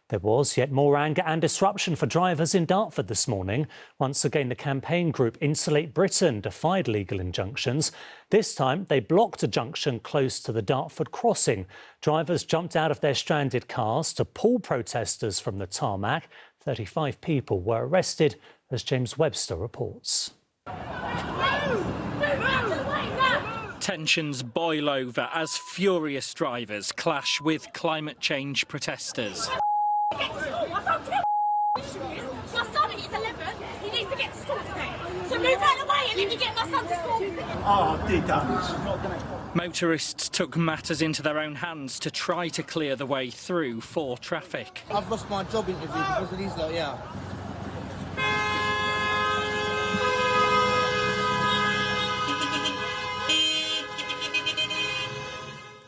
There was yet more anger and disruption for drivers in Dartford this morning. Once again, the campaign group Insulate Britain defied legal injunctions. This time, they blocked a junction close to the Dartford crossing. Drivers jumped out of their stranded cars to pull protesters from the tarmac. 35 people were arrested, as James Webster reports. Tensions boil over as furious drivers clash with climate change protesters. My son is 11, he needs to get to school today. So move out of the way and let me get my son to school. Oh, dear damage. Motorists took matters into their own hands to try to clear the way through for traffic. I've lost my job interview because of these lot, yeah.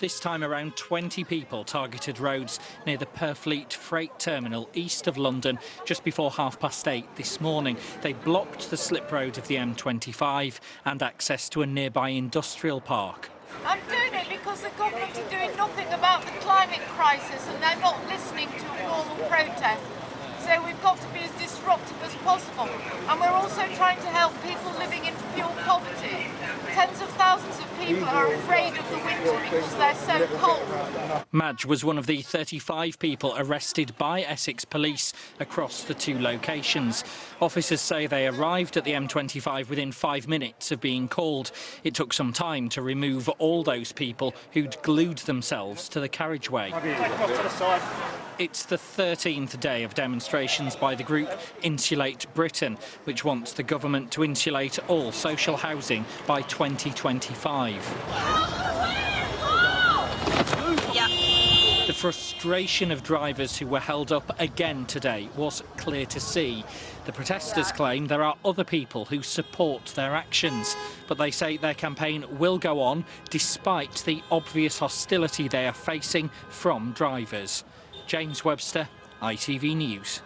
This time around 20 people targeted roads near the Purfleet Freight Terminal east of London just before 8:30 this morning. They blocked the slip road of the M25 and access to a nearby industrial park. I'm doing it because the government are doing nothing about the climate crisis and they're not listening to a normal protest. So we've got to be as disruptive as possible. And we're also trying to help people living in fuel poverty. Tens of thousands of people are afraid of the winter because they're so cold. Madge was one of the 35 people arrested by Essex police across the two locations. Officers say they arrived at the M25 within 5 minutes of being called. It took some time to remove all those people who'd glued themselves to the carriageway. It's the 13th day of demonstrations by the group Insulate Britain, which wants the government to insulate all social housing by 2025. The frustration of drivers who were held up again today was clear to see. The protesters claim there are other people who support their actions, but they say their campaign will go on despite the obvious hostility they are facing from drivers. James Webster, ITV News.